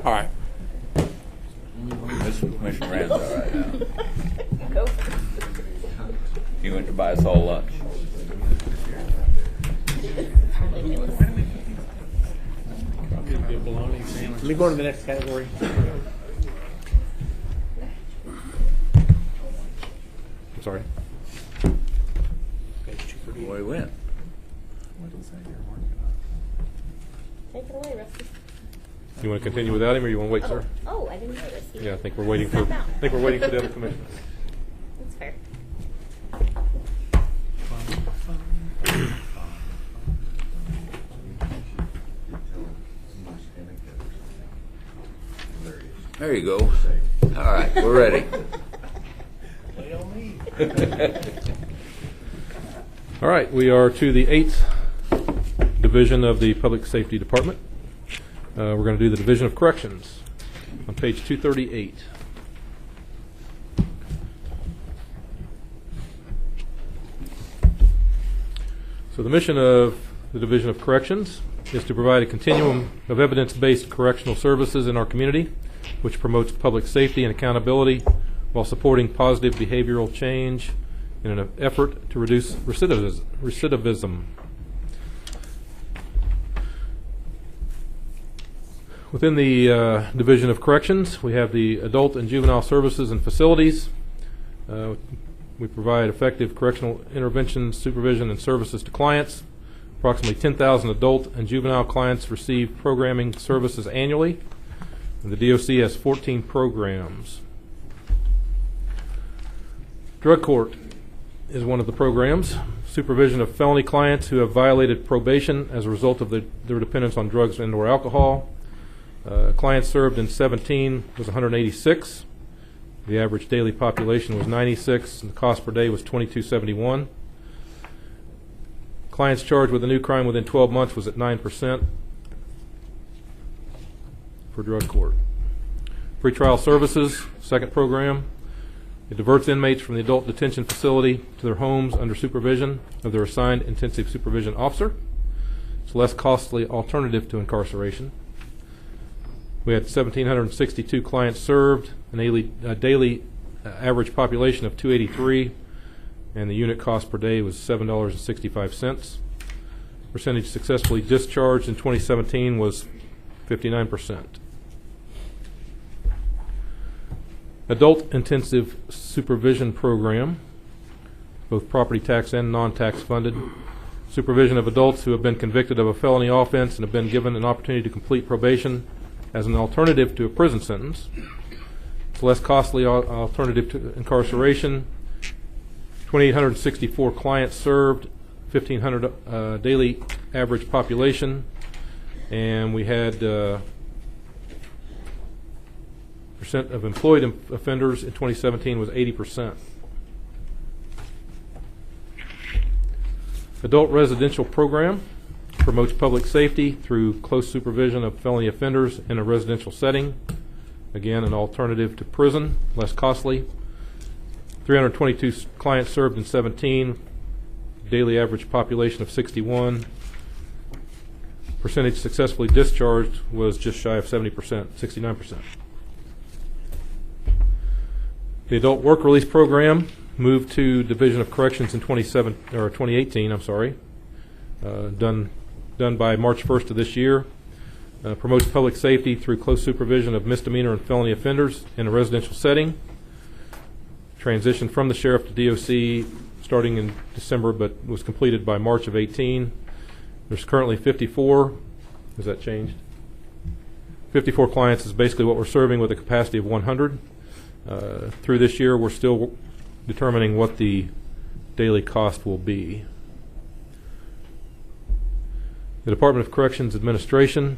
All right. This Commissioner Rand's all right now. Go for it. You went to buy us all lunch. Let me go to the next category. I'm sorry. Where he went? Take it away, Rusty. You want to continue without him, or you want to wait, sir? Oh, I didn't notice. Yeah, I think we're waiting for. I think we're waiting for the other commissioners. That's fair. There you go. All right, we're ready. All right, we are to the 8th Division of the Public Safety Department. We're going to do the Division of Corrections on page 238. So the mission of the Division of Corrections is to provide a continuum of evidence-based correctional services in our community, which promotes public safety and accountability while supporting positive behavioral change in an effort to reduce recidivism. Within the Division of Corrections, we have the Adult and Juvenile Services and Facilities. We provide effective correctional intervention, supervision, and services to clients. Approximately 10,000 adult and juvenile clients receive programming services annually. And the DOC has 14 programs. Drug Court is one of the programs. Supervision of felony clients who have violated probation as a result of their dependence on drugs and/or alcohol. Clients served in 17 was 186. The average daily population was 96, and the cost per day was $22.71. Clients charged with a new crime within 12 months was at 9% for Drug Court. Pretrial Services, second program. It diverts inmates from the adult detention facility to their homes under supervision of their assigned intensive supervision officer. It's a less costly alternative to incarceration. We had 1,762 clients served, a daily average population of 283, and the unit cost per day was $7.65. Percentage successfully discharged in 2017 was 59%. Adult Intensive Supervision Program, both property tax and non-tax funded. Supervision of adults who have been convicted of a felony offense and have been given an opportunity to complete probation as an alternative to a prison sentence. It's a less costly alternative to incarceration. 2,864 clients served, 1,500 daily average population, and we had percent of employed offenders in 2017 was 80%. Adult Residential Program promotes public safety through close supervision of felony offenders in a residential setting. Again, an alternative to prison, less costly. 322 clients served in 17, daily average population of 61. Percentage successfully discharged was just shy of 70%, 69%. The Adult Work Release Program moved to Division of Corrections in 2018. Done by March 1st of this year. Promotes public safety through close supervision of misdemeanor and felony offenders in a residential setting. Transitioned from the sheriff to DOC starting in December, but was completed by March of 18. There's currently 54. Has that changed? 54 clients is basically what we're serving with a capacity of 100. Through this year, we're still determining what the daily cost will be. The Department of Corrections Administration,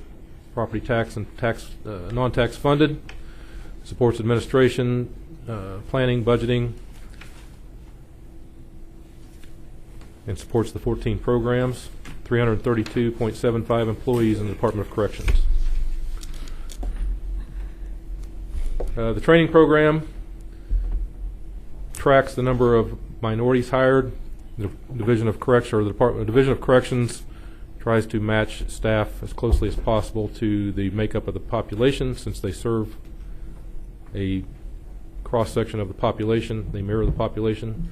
property tax and tax non-tax funded, supports administration, planning, budgeting, and supports the 14 programs, 332.75 employees in the Department of Corrections. The training program tracks the number of minorities hired. The Division of Corrections, or the Division of Corrections, tries to match staff as closely as possible to the makeup of the population. Since they serve a cross-section of the population, they mirror the population.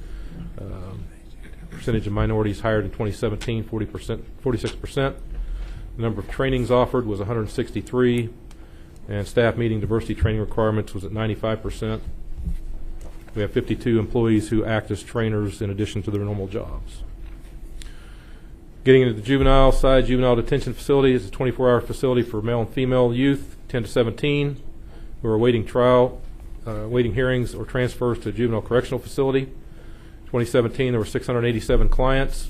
Percentage of minorities hired in 2017, 46%. The number of trainings offered was 163, and staff meeting diversity training requirements was at 95%. We have 52 employees who act as trainers in addition to their normal jobs. Getting into the juvenile side, juvenile detention facility is a 24-hour facility for male and female youth, 10 to 17, who are awaiting trial, awaiting hearings or transfers to a juvenile correctional facility. 2017, there were 687 clients,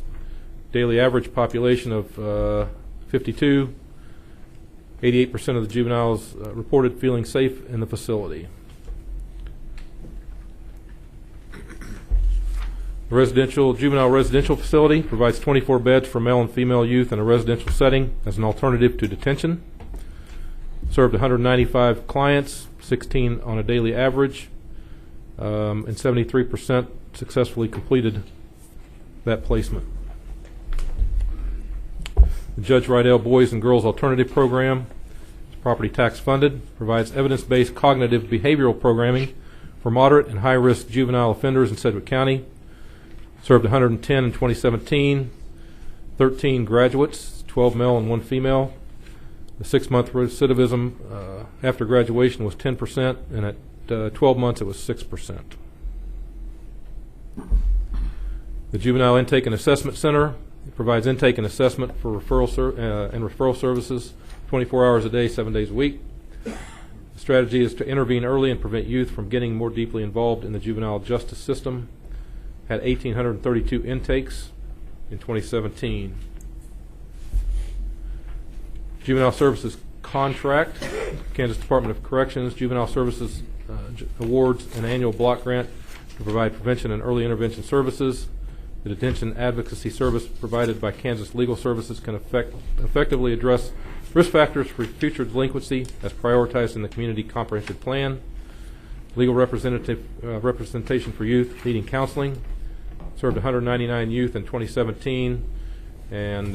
daily average population of 52. 88% of the juveniles reported feeling safe in the facility. The juvenile residential facility provides 24 beds for male and female youth in a residential setting as an alternative to detention. Served 195 clients, 16 on a daily average, and 73% successfully completed that placement. The Judge Rydell Boys and Girls Alternative Program is property tax funded, provides evidence-based cognitive behavioral programming for moderate and high-risk juvenile offenders in Sedgwick County. Served 110 in 2017, 13 graduates, 12 male and 1 female. The 6-month recidivism after graduation was 10%, and at 12 months it was 6%. The Juvenile Intake and Assessment Center provides intake and assessment for referral services 24 hours a day, 7 days a week. The strategy is to intervene early and prevent youth from getting more deeply involved in the juvenile justice system. Had 1,832 intakes in 2017. Juvenile Services Contract, Kansas Department of Corrections, Juvenile Services awards an annual block grant to provide prevention and early intervention services. The detention advocacy service provided by Kansas Legal Services can effectively address risk factors for future delinquency as prioritized in the Community Comprehensive Plan. Legal representation for youth needing counseling. Served 199 youth in 2017 and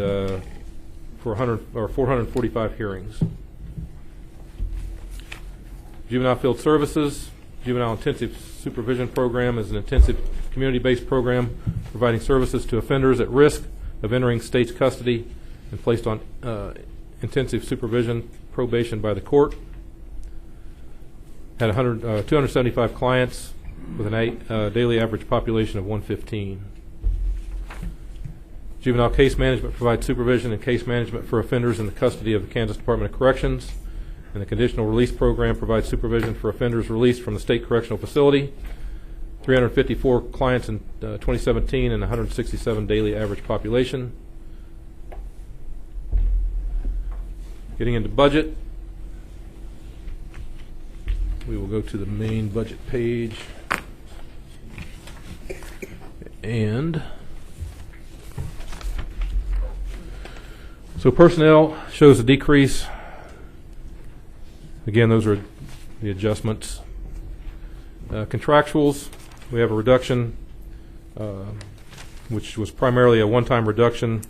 for 445 hearings. Juvenile Field Services, Juvenile Intensive Supervision Program is an intensive community-based program providing services to offenders at risk of entering state's custody and placed on intensive supervision probation by the court. Had 275 clients with a daily average population of 115. Juvenile Case Management provides supervision and case management for offenders in the custody of the Kansas Department of Corrections. And the Conditional Release Program provides supervision for offenders released from the state correctional facility. 354 clients in 2017 and 167 daily average population. Getting into budget, we will go to the main budget page. And so personnel shows a decrease. Again, those are the adjustments. Contractuals, we have a reduction, which was primarily a one-time reduction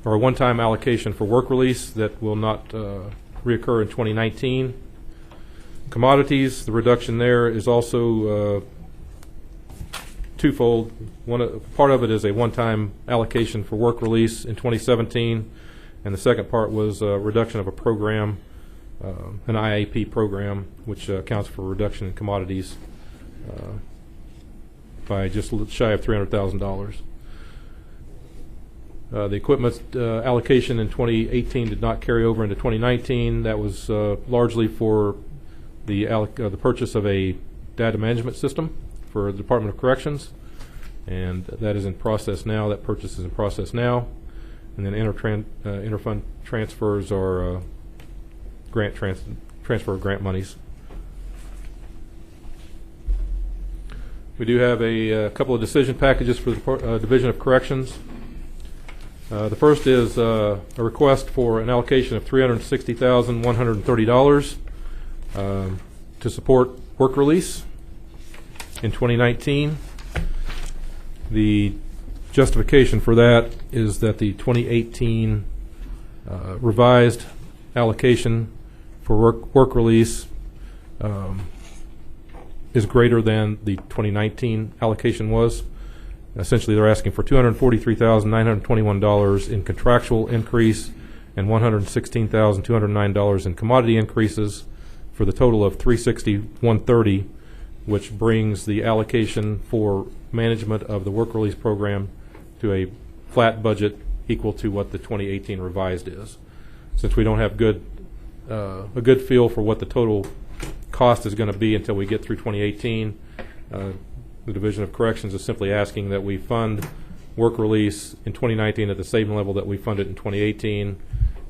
or a one-time allocation for work release that will not reoccur in 2019. Commodities, the reduction there is also twofold. Part of it is a one-time allocation for work release in 2017, and the second part was a reduction of a program, an IAP program, which accounts for a reduction in commodities by just shy of $300,000. The equipment allocation in 2018 did not carry over into 2019. That was largely for the purchase of a data management system for the Department of Corrections, and that is in process now. That purchase is in process now, and then interfund transfers are transfer of grant monies. We do have a couple of decision packages for the Division of Corrections. The first is a request for an allocation of $360,130 to support work release in 2019. The justification for that is that the 2018 revised allocation for work release is greater than the 2019 allocation was. Essentially, they're asking for $243,921 in contractual increase and $116,209 in commodity increases for the total of $360,130, which brings the allocation for management of the work release program to a flat budget equal to what the 2018 revised is. Since we don't have a good feel for what the total cost is going to be until we get through 2018, the Division of Corrections is simply asking that we fund work release in 2019 at the same level that we funded in 2018,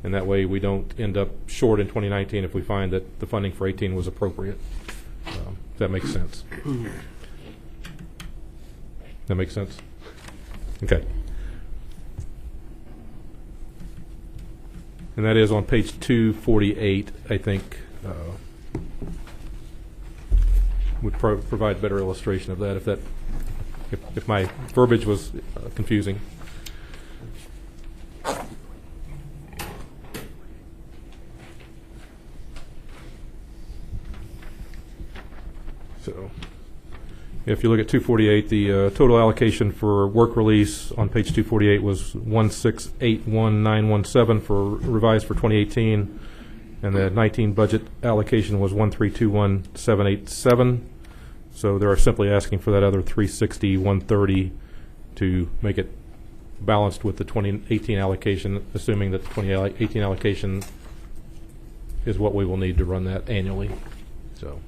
and that way we don't end up short in 2019 if we find that the funding for 18 was appropriate. If that makes sense. That makes sense? Okay. And that is on page 248, I think, would provide better illustration of that if my verbiage was confusing. So, if you look at 248, the total allocation for work release on page 248 was $1,681,917 for revised for 2018, and the 19 budget allocation was $1,321,787. So they're simply asking for that other $360,130 to make it balanced with the 2018 allocation, assuming that the 2018 allocation is what we will need to run that annually. So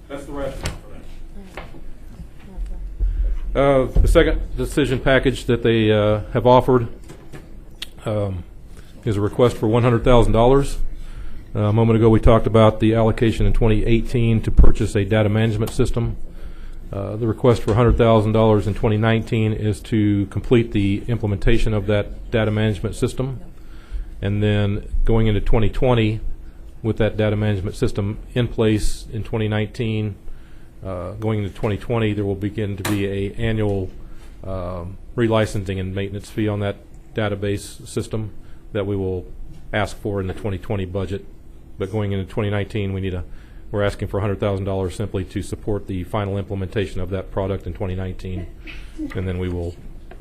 that's the rationale for that. The second decision package that they have offered is a request for $100,000. A moment ago we talked about the allocation in 2018 to purchase a data management system. The request for $100,000 in 2019 is to complete the implementation of that data management system. And then going into 2020, with that data management system in place in 2019, going into 2020, there will begin to be an annual relicensing and maintenance fee on that database system that we will ask for in the 2020 budget. But going into 2019, we're asking for $100,000 simply to support the final implementation of that product in 2019, and then we will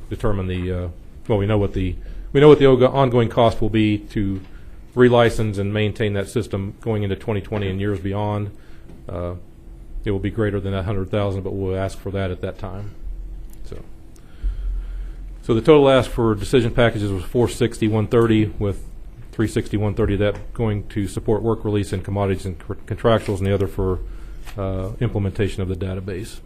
determine we know what the ongoing cost will be to relicense and maintain that system going into 2020 and years beyond. It will be greater than that $100,000, but we'll ask for that at that time. So the total ask for decision packages was $460,130 with $360,130 that going to support work release and commodities and contractuals, and the other for implementation of the database.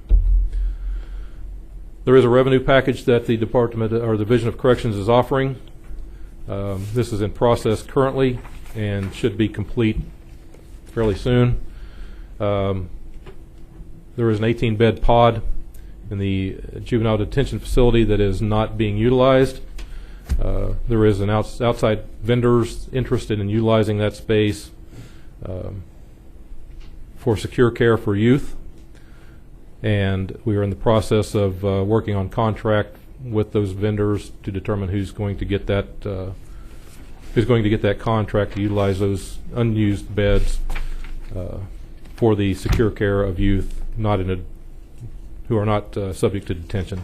There is a revenue package that the Department or the Division of Corrections is offering. This is in process currently and should be complete fairly soon. There is an 18-bed pod in the juvenile detention facility that is not being utilized. There is an outside vendors interested in utilizing that space for secure care for youth, and we are in the process of working on contract with those vendors to determine who's going to get that contract to utilize those unused beds for the secure care of youth who are not subject to detention.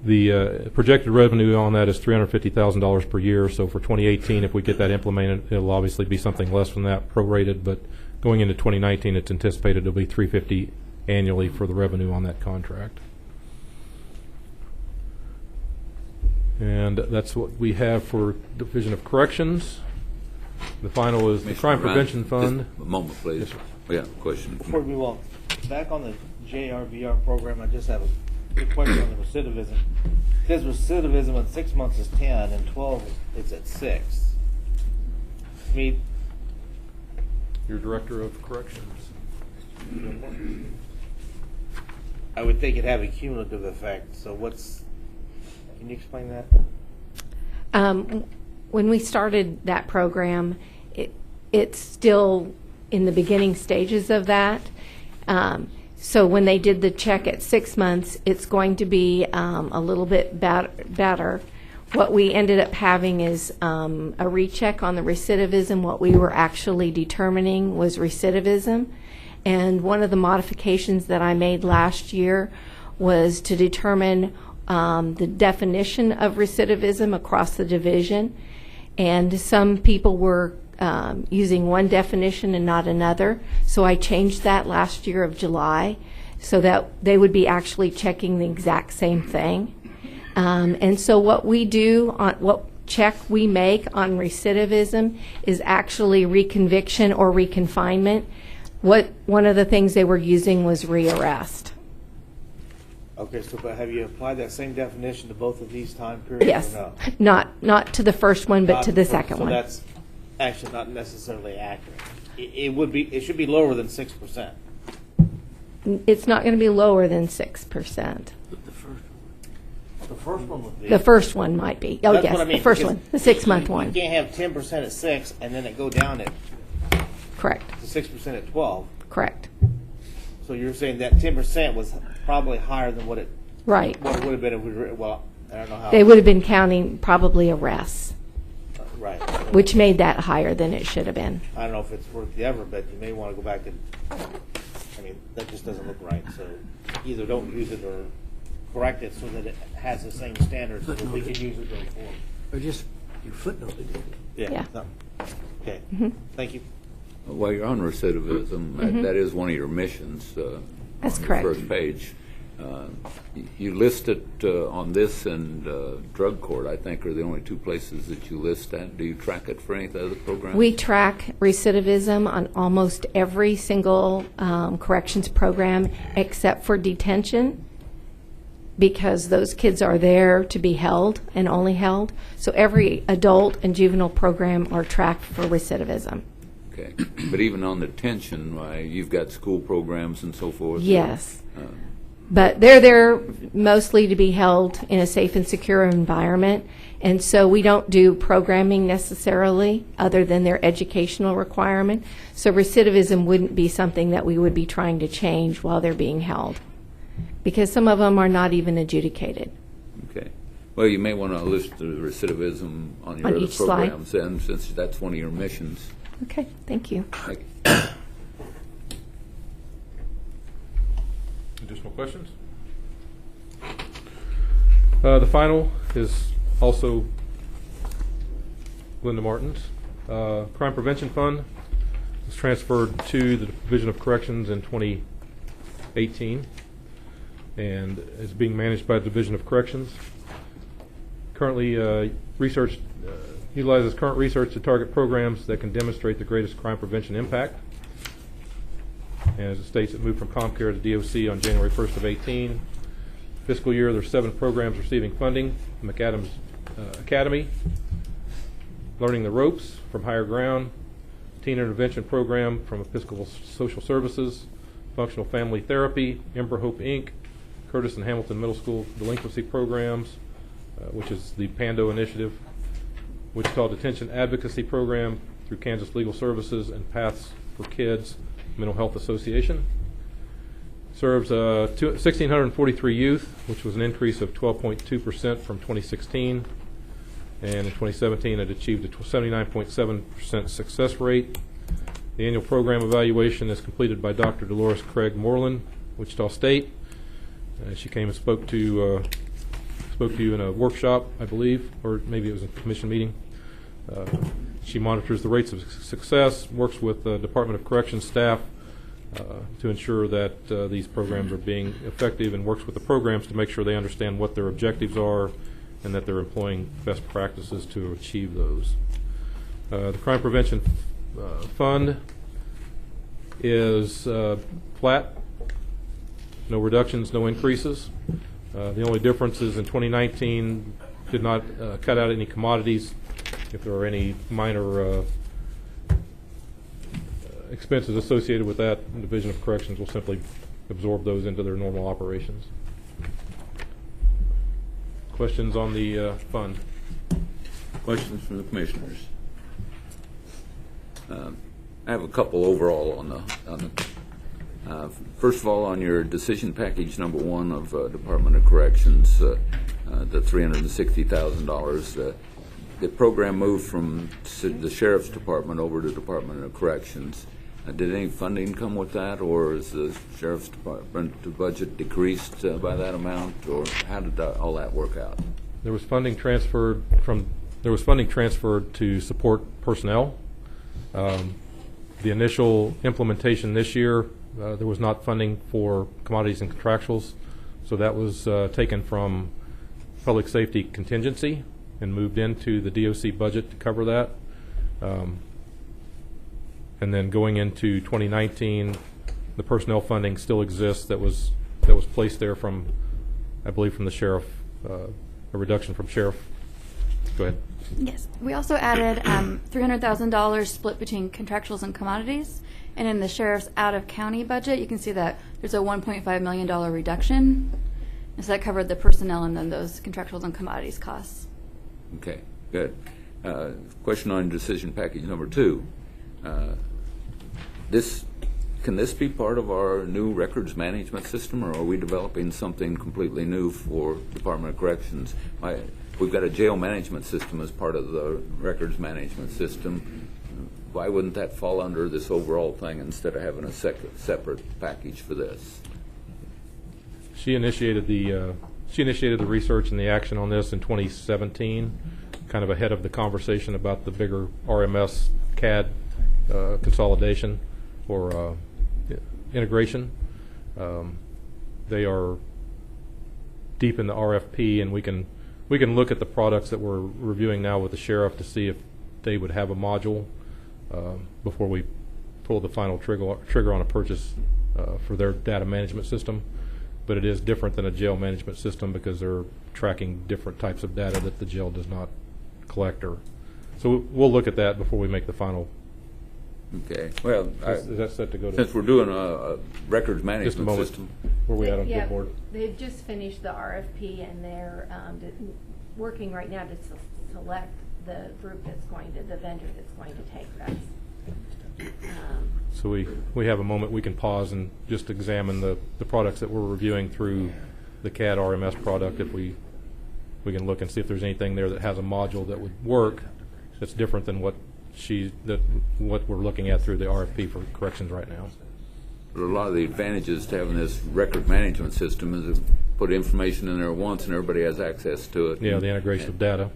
The projected revenue on that is $350,000 per year. So for 2018, if we get that implemented, it'll obviously be something less than that, prorated. But going into 2019, it's anticipated it'll be $350,000 annually for the revenue on that contract. And that's what we have for Division of Corrections. The final is the Crime Prevention Fund. Just a moment, please. Yes, sir. We got a question. Before we move on, back on the JRVR program, I just have a quick question on the recidivism. It says recidivism in 6 months is 10, and 12 it's at 6. I mean, Your Director of Corrections. I would think it'd have a cumulative effect. So can you explain that? When we started that program, it's still in the beginning stages of that. So when they did the check at 6 months, it's going to be a little bit better. What we ended up having is a recheck on the recidivism. What we were actually determining was recidivism. And one of the modifications that I made last year was to determine the definition of recidivism across the division. And some people were using one definition and not another. So I changed that last year of July so that they would be actually checking the exact same thing. And so what we do, what check we make on recidivism is actually reconviction or reconfinement. One of the things they were using was rearrest. Okay, so but have you applied that same definition to both of these time periods? Yes, Or no? not to the first one, but Not to the first- second one. So that's actually not necessarily accurate. It should be lower than 6%. It's not going to be lower than 6%. The first one would be. The first one might be. Oh, That's yes, what I mean, the first because one, the 6-month You one. can't have 10% at 6 and then it go down to Correct, 6% at 12. correct. So you're saying that 10% was probably higher than what it Right. would have been if we were, well, I don't know how. They would have been counting probably arrests, Right. which made that higher than it should have been. I don't know if it's worth the effort, but you may want to go back and, I mean, that just doesn't look right. So either don't use it or correct it so that it has the same standards so that we can use it going forward. Or just, you footnoted it. Yeah. No. Okay. Thank you. While you're on recidivism, that is one of your missions. That's on correct. Your first page. You list it on this and drug court, I think, are the only two places that you list that. Do you track it for any of the other programs? We track recidivism on almost every single corrections program except for detention, because those kids are there to be held and only held. So every adult and juvenile program are tracked for recidivism. Okay. But even on the detention, you've got school programs and so forth? Yes. But they're there mostly to be held in a safe and secure environment. And so we don't do programming necessarily other than their educational requirement. So recidivism wouldn't be something that we would be trying to change while they're being held, because some of them are not even adjudicated. Okay. Well, you may want to list the recidivism on your On other each slide? programs then, since that's one of your missions. Okay, thank you. Thank you. Additional questions? The final is also Linda Martin's. Crime Prevention Fund was transferred to the Division of Corrections in 2018 and is being managed by the Division of Corrections. Currently, research utilizes current research to target programs that can demonstrate the greatest crime prevention impact. And as it states, it moved from ComCare to DOC on January 1st of 18. Fiscal year, there's 7 programs receiving funding. McAdams Academy, Learning the Ropes from Higher Ground, Teen Intervention Program from Episcopal Social Services, Functional Family Therapy, Ember Hope Inc., Curtis and Hamilton Middle School Delinquency Programs, which is the PANDO initiative, Wichita Detention Advocacy Program through Kansas Legal Services, and Paths for Kids Mental Health Association. Serves 1,643 youth, which was an increase of 12.2% from 2016. And in 2017, it achieved a 79.7% success rate. The annual program evaluation is completed by Dr. Dolores Craig Moreland, Wichita State. She came and spoke to you in a workshop, I believe, or maybe it was a commission meeting. She monitors the rates of success, works with the Department of Corrections staff to ensure that these programs are being effective, and works with the programs to make sure they understand what their objectives are and that they're employing best practices to achieve those. The Crime Prevention Fund is flat, no reductions, no increases. The only difference is in 2019 did not cut out any commodities. If there are any minor expenses associated with that, the Division of Corrections will simply absorb those into their normal operations. Questions on the fund? Questions from the commissioners? I have a couple overall on the First of all, on your decision package number 1 of Department of Corrections, the $360,000, the program moved from the Sheriff's Department over to Department of Corrections. Did any funding come with that, or is the Sheriff's Department budget decreased by that amount, or how did all that work out? There was funding transferred to support personnel. The initial implementation this year, there was not funding for commodities and contractuals, so that was taken from public safety contingency and moved into the DOC budget to cover that. And then going into 2019, the personnel funding still exists that was placed there from, I believe, from the sheriff, a reduction from sheriff. Go ahead. Yes. We also added $300,000 split between contractuals and commodities. And in the sheriff's out-of-county budget, you can see that there's a $1.5 million reduction. And so that covered the personnel and then those contractuals and commodities costs. Okay, good. Question on decision package number 2. Can this be part of our new records management system, or are we developing something completely new for Department of Corrections? We've got a jail management system as part of the records management system. Why wouldn't that fall under this overall thing instead of having a separate package for this? She initiated the research and the action on this in 2017, kind of ahead of the conversation about the bigger RMS CAD consolidation or integration. They are deep in the RFP, and we can look at the products that we're reviewing now with the sheriff to see if they would have a module before we pull the final trigger on a purchase for their data management system. But it is different than a jail management system because they're tracking different types of data that the jail does not collect. So we'll look at that before we make the final. Okay. Well, Is that set to go to? since we're doing a records Just a management moment. system, Where we at on Yeah, good board? they've just finished the RFP, and they're working right now to select the group that's the vendor that's going to take this. So we have a moment we can pause and just examine the products that we're reviewing through the CAD RMS product. If we can look and see if there's anything there that has a module that would work that's different than what we're looking at through the RFP for corrections right now. a lot of the advantages to having this record management system is to put information in there once and everybody has access to it. Yeah, the integration of data.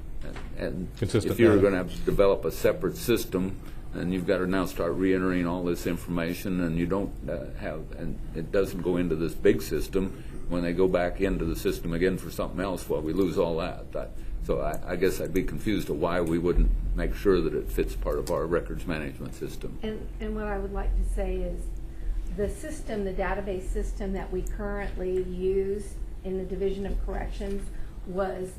And Consistent if you're data. going to have to develop a separate system, and you've got to now start re-entering all this information, and you don't and it doesn't go into this big system. When they go back into the system again for something else, well, we lose all that. So I guess I'd be confused of why we wouldn't make sure that it fits part of our records management system. And what I would like to say is the system, the database system that we currently use in the Division of Corrections was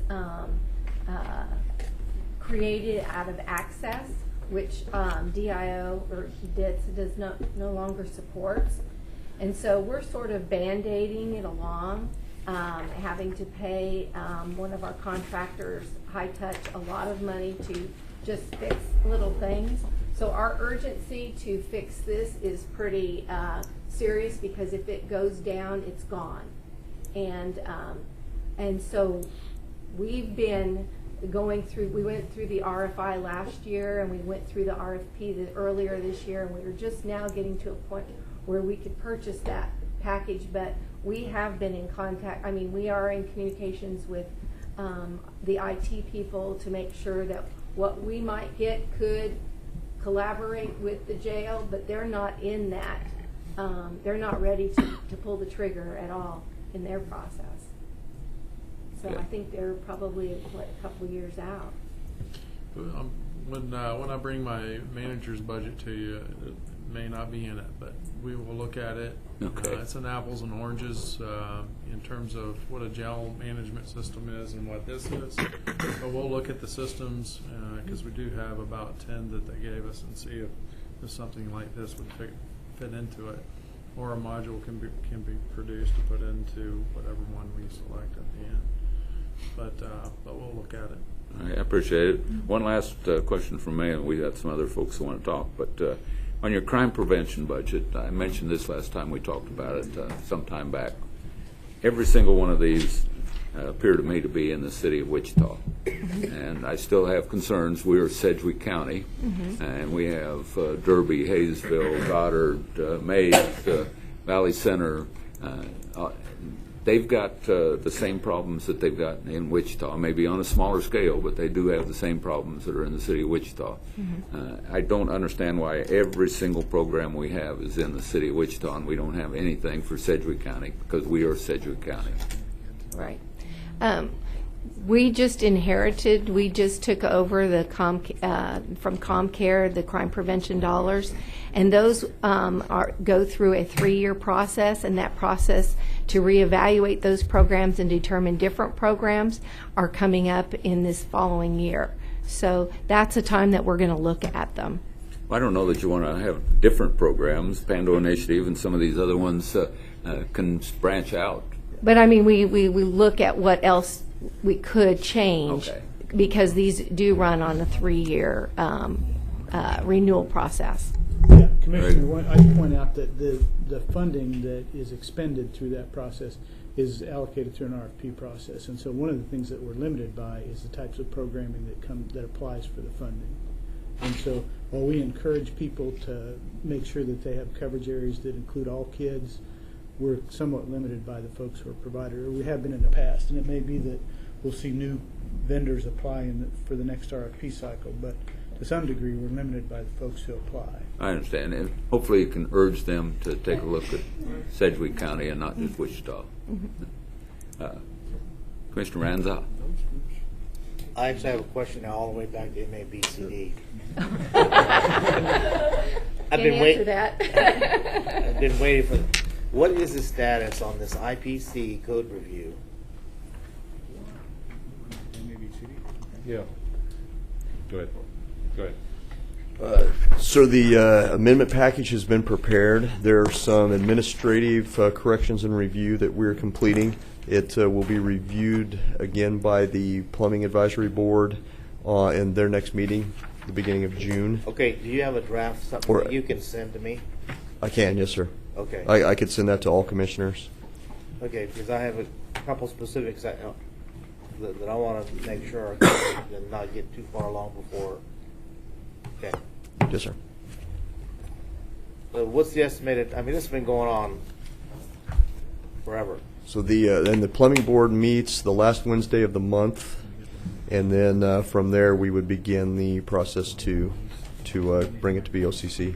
created out of Access, which DIO or does no longer supports. And so we're sort of band-aiding it along, having to pay one of our contractors, High Touch, a lot of money to just fix little things. So our urgency to fix this is pretty serious, because if it goes down, it's gone. And so we've been going through, we went through the RFI last year, and we went through the RFP earlier this year, and we were just now getting to a point where we could purchase that package. But we have been in contact, we are in communications with the IT people to make sure that what we might get could collaborate with the jail, but they're not in that. They're not ready to pull the trigger at all in their process. So I think they're probably a couple years out. When I bring my manager's budget to you, it may not be in it, but we will look at it. Okay. It's an apples and oranges in terms of what a jail management system is and what this is. But we'll look at the systems because we do have about 10 that they gave us, and see if something like this would fit into it, or a module can be produced to put into whatever one we select at the end. But we'll look at it. I appreciate it. One last question from me, and we got some other folks who want to talk. But On your crime prevention budget, I mentioned this last time we talked about it some time back. Every single one of these appear to me to be in the city of Wichita. And I still have concerns. We are Sedgwick County, and we have Derby, Hayesville, Goddard, Mays, Valley Center. They've got the same problems that they've got in Wichita, maybe on a smaller scale, but they do have the same problems that are in the city of Wichita. I don't understand why every single program we have is in the city of Wichita and we don't have anything for Sedgwick County, because we are Sedgwick County. Right. We just took over the from ComCare, the crime prevention dollars, and those go through a 3-year process, and that process to reevaluate those programs and determine different programs are coming up in this following year. So that's a time that we're going to look at them. I don't know that you want to have different programs. Pando Initiative and some of these other ones can branch out. But I mean, we look at what else we could change, Okay. because these do run on a 3-year renewal process. Yeah, Commissioner, I'd point out that the funding that is expended through that process is allocated through an RFP process. And so one of the things that we're limited by is the types of programming that applies for the funding. And so while we encourage people to make sure that they have coverage areas that include all kids, we're somewhat limited by the folks who are provided, or we have been in the past. And it may be that we'll see new vendors apply for the next RFP cycle, but to some degree we're limited by the folks who apply. I understand, and hopefully you can urge them to take a look at Sedgwick County and not just Wichita. Commissioner Ranza. I actually have a question now all the way back to MABCD. I've been waiting. I've been waiting for. What is the status on this IPC code review? Yeah. Go ahead. So the amendment package has been prepared. There are some administrative corrections and review that we're completing. It will be reviewed again by the Plumbing Advisory Board in their next meeting, the beginning of June. Okay, do you have a draft, something that you can send to me? I can, yes, sir. Okay. I could send that to all commissioners. Okay, because I have a couple specifics that I want to make sure and not get too far along before. Okay. Yes, sir. What's the estimated? I mean, this has been going on forever. So then the Plumbing Board meets the last Wednesday of the month, and then from there we would begin the process to bring it to BOCC.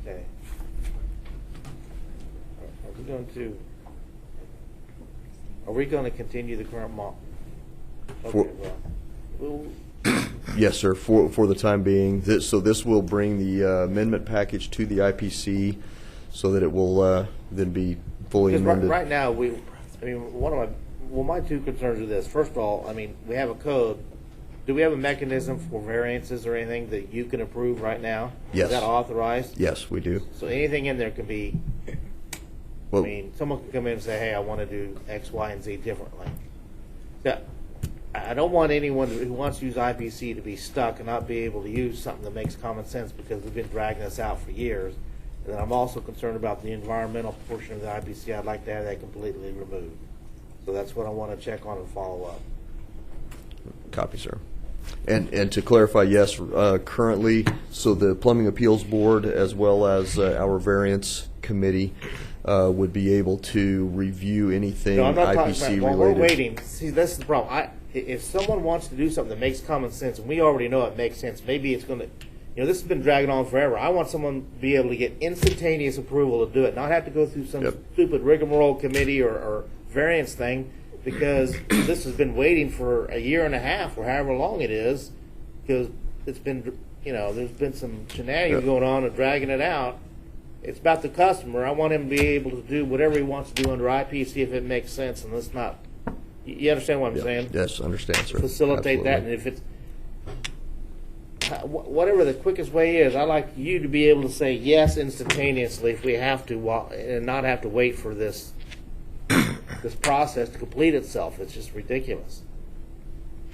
Okay. Are we going to continue the current model? Okay, well. Yes, sir, for the time being. So this will bring the amendment package to the IPC so that it will then be fully amended. Right now, my two concerns are this. First of all, I mean, we have a code. Do we have a mechanism for variances or anything that you can approve right now? Yes. Is that authorized? Yes, we do. So anything in there can be, Well, I mean, someone can come in and say, hey, I want to do X, Y, and Z differently. Yeah. I don't want anyone who wants to use IPC to be stuck and not be able to use something that makes common sense, because we've been dragging this out for years. And then I'm also concerned about the environmental portion of the IPC. I'd like to have that completely removed. So that's what I want to check on and follow up. Copy, sir. And to clarify, yes, currently, so the Plumbing Appeals Board as well as our variance committee would be able to review anything No, I'm not IPC talking related. about, while we're waiting, see, this is the problem. If someone wants to do something that makes common sense, and we already know it makes sense, maybe it's going to, this has been dragging on forever. I want someone to be able to get instantaneous approval to do it, not have to go through some stupid rigmarole committee or variance thing, because this has been waiting for a year and a half or however long it is, because it's been, there's been some shenanigans going on and dragging it out. It's about the customer. I want him to be able to do whatever he wants to do under IPC if it makes sense, and let's not. You understand what I'm saying? Yes, understand, sir. Facilitate that, and if it's whatever the quickest way is, I'd like you to be able to say yes instantaneously if we have to, and not have to wait for this process to complete itself. It's just ridiculous.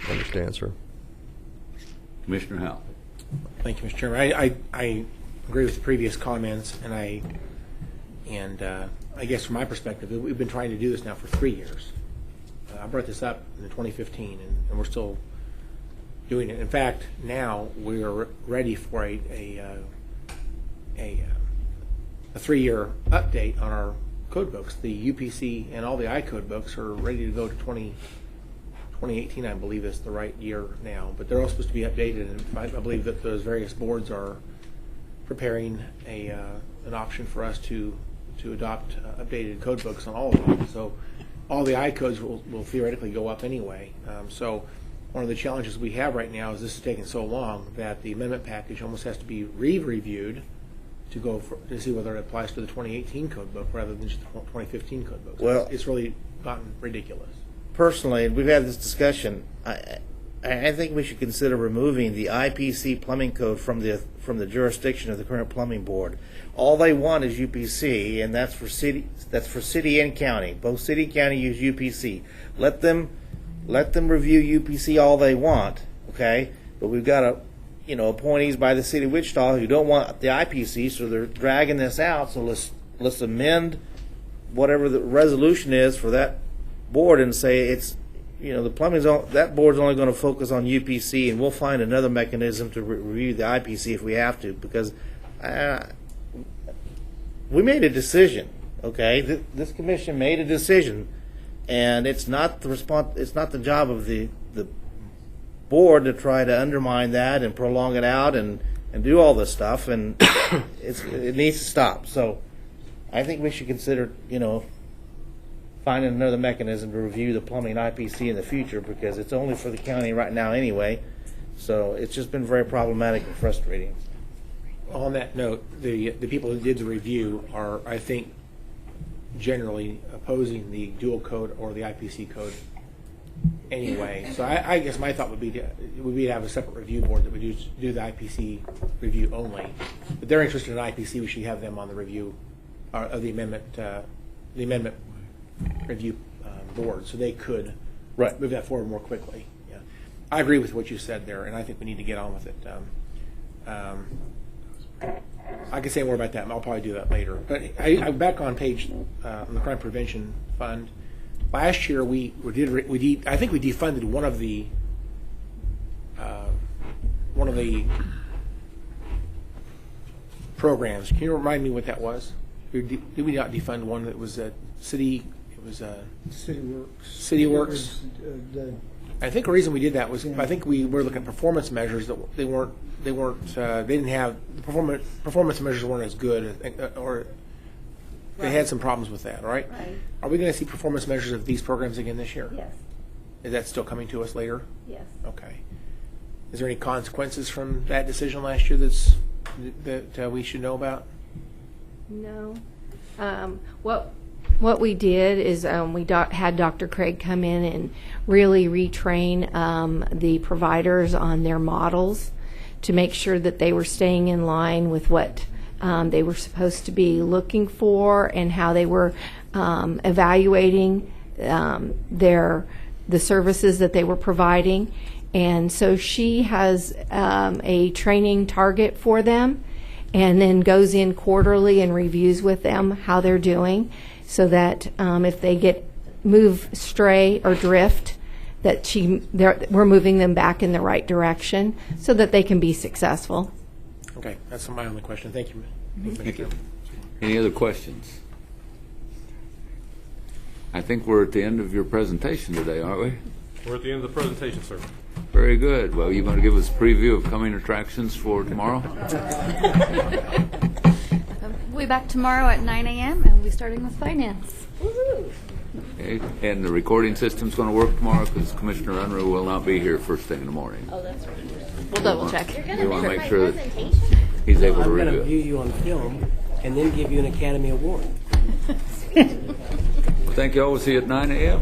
Understand, sir. Commissioner Howell. Thank you, Mr. Chairman. I agree with the previous comments, and I guess from my perspective, we've been trying to do this now for 3 years. I brought this up in 2015, and we're still doing it. In fact, now we are ready for a 3-year update on our code books. The UPC and all the I-code books are ready to go to 2018, I believe, is the right year now. But they're all supposed to be updated, and I believe that those various boards are preparing an option for us to adopt updated code books on all of them. So all the I-codes will theoretically go up anyway. So one of the challenges we have right now is this is taking so long that the amendment package almost has to be reviewed to see whether it applies to the 2018 code book rather than just the 2015 code book. So Well- it's really gotten ridiculous. Personally, and we've had this discussion, I think we should consider removing the IPC plumbing code from the jurisdiction of the current plumbing board. All they want is UPC, and that's for city and county. Both city and county use UPC. Let them review UPC all they want, okay? But we've got appointees by the city of Wichita who don't want the IPC, so they're dragging this out. So let's amend whatever the resolution is for that board and say it's the that board's only going to focus on UPC, and we'll find another mechanism to review the IPC if we have to, because we made a decision. Okay, this commission made a decision, and it's not the job of the board to try to undermine that and prolong it out and do all this stuff, and it needs to stop. So I think we should consider finding another mechanism to review the plumbing IPC in the future, because it's only for the county right now anyway. So it's just been very problematic and frustrating. On that note, the people who did the review are, I think, generally opposing the dual code or the IPC code anyway. So I guess my thought would be to have a separate review board that would do the IPC review only. But they're interested in IPC. We should have them on the review of the amendment review board, so they could move that forward more quickly. Yeah, I agree with what you said there, and I think we need to get on with it. I can say more about that, and I'll probably do that later. But I'm back on page on the Crime Prevention Fund. Last year I think we defunded one of the programs. Can you remind me what that was? Did we not defund one that was a city? It was City Works. City Works. I think the reason we did that was I think we were looking at performance measures that they didn't have the performance measures weren't as good, or they had some problems with that. Right? Are we going to see performance measures of these programs again this year? Yes. Is that still coming to us later? Yes. Okay. Is there any consequences from that decision last year that we should know about? No. What we did is we had Dr. Craig come in and really retrain the providers on their models to make sure that they were staying in line with what they were supposed to be looking for and how they were evaluating the services that they were providing. And so she has a training target for them, and then goes in quarterly and reviews with them how they're doing, so that if they move stray or drift, that we're moving them back in the right direction so that they can be successful. Okay, that's my only question. Thank you. Thank you. Any other questions? I think we're at the end of your presentation today, aren't we? We're at the end of the presentation, sir. Very good. Well, you want to give us a preview of coming attractions for tomorrow? We'll be back tomorrow at 9 a.m. and we'll be starting with finance. Woohoo! Okay. And the recording system's going to work tomorrow because Commissioner Unruh will not be here first thing in the morning. Oh, that's right. We'll double check. You're We gonna wanna miss make my sure that presentation. he's able to I'm going to review view it. you on film and then give you an Academy Award. Thank you all. We'll see you at 9 a.m.